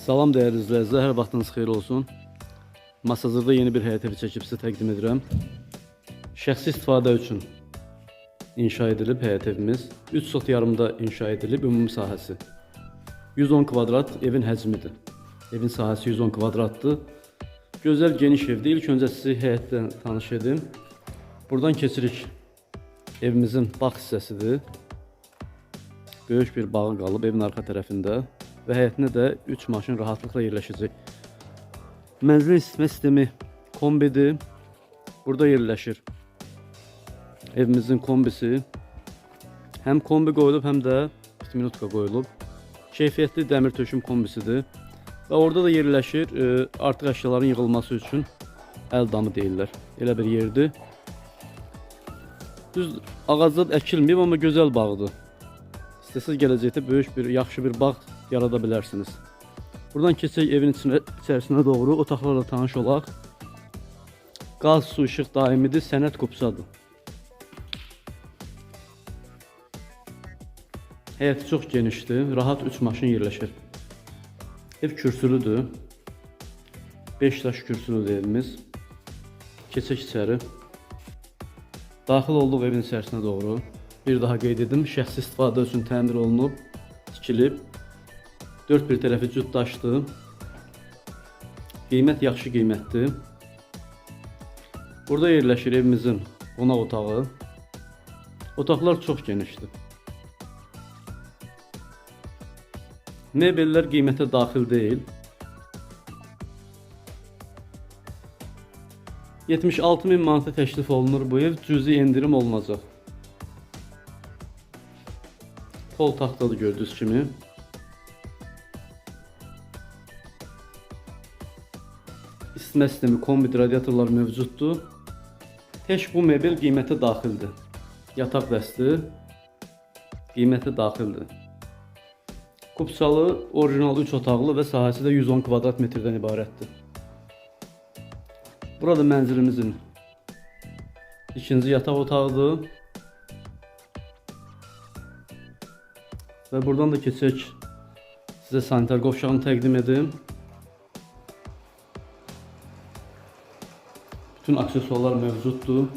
Salam değerli izləyicilər, hər vaxtınız xeyir olsun. Masazırda yeni bir həyat evi çəkib sizə təqdim edirəm. Şəxsi istifadə üçün inşa edilib həyat evimiz. 3 sot yarımda inşa edilib, ümumi sahəsi 110 kvadrat evin həcmidir. Evin sahəsi 110 kvadratdır. Gözəl geniş evdir. İlk öncə sizi həyətdən tanış edim. Buradan keçirik. Evimizin bağ hissəsidir. Böyük bir bağı qalıb evin arxa tərəfində. Və həyətinə də 3 maşın rahatlıqla yerləşəcək. Mənzilin isitmə sistemi kombidir. Burada yerləşir evimizin kombisi. Həm kombi qoyulub, həm də pitminutka qoyulub. Keyfiyyətli dəmir töküm kombisidir. Və orada da yerləşir artıq əşyaların yığılması üçün əl damı deyirlər. Elə bir yerdir. Düz ağaclar əkilməyib, amma gözəl bağdır. İstəsəz gələcəkdə böyük bir, yaxşı bir bağ yarada bilərsiniz. Buradan keçək evin içərisinə doğru, otaqlarla tanış olaq. Qaz, su, işıq daimidir, sənət kupsadır. Həyəti çox genişdir, rahat 3 maşın yerləşir. Ev kürsülüdür. 5 daş kürsülüdür evimiz. Keçək içəri. Daxil olduq evin içərisinə doğru. Bir daha qeyd edim, şəxsi istifadə üçün təmir olunub, tikilib. 4 bir tərəfi cüt daşdır. Qiymət yaxşı qiymətdir. Burada yerləşir evimizin qonaq otağı. Otaqlar çox genişdir. Mebellər qiymətə daxil deyil. 76.000 manata təklif olunur bu ev, cüzi endirim olunacaq. Pol taxtadır gördüyünüz kimi. İsitmə sistemi, kombi, radiatorlar mövcuddur. Heç bu mebel qiymətə daxildir. Yataq dəsti qiymətə daxildir. Kupsalı, orijinal 3 otaqlı və sahəsi də 110 kvadrat metrdən ibarətdir. Burada mənzilimizin ikinci yataq otağıdır. Və buradan da keçək, sizə sanitar qovşağını təqdim edim. Bütün aksesuarlar mövcuddur.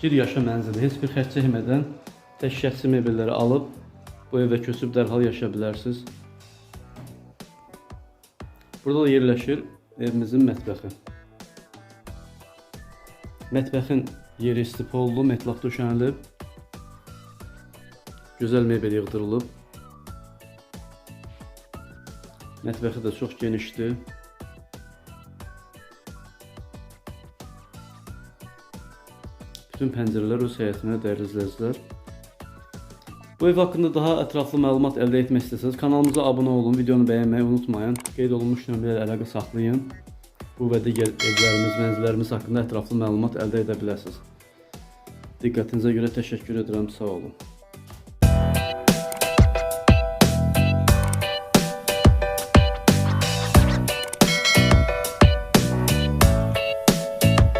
Bir yaşa mənzili, heç bir xərc çəkmədən tək şəxsi mebelləri alıb bu evə köçüb dərhal yaşaya bilərsiniz. Burada da yerləşir evimizin mətbəxi. Mətbəxin yeri istipollu, metlaq döşənilib. Gözəl mebel yığdırılıb. Mətbəxi də çox genişdir. Bütün pəncərələr öz həyətinə dəyərli izləyicilər. Bu ev haqqında daha ətraflı məlumat əldə etmək istəsəniz kanalımıza abunə olun, videonu bəyənməyi unutmayın. Qeyd olunmuş nömrələrlə əlaqə saxlayın. Bu və digər evlərimiz, mənzillərimiz haqqında ətraflı məlumat əldə edə bilərsiniz. Diqqətinizə görə təşəkkür edirəm, sağ olun.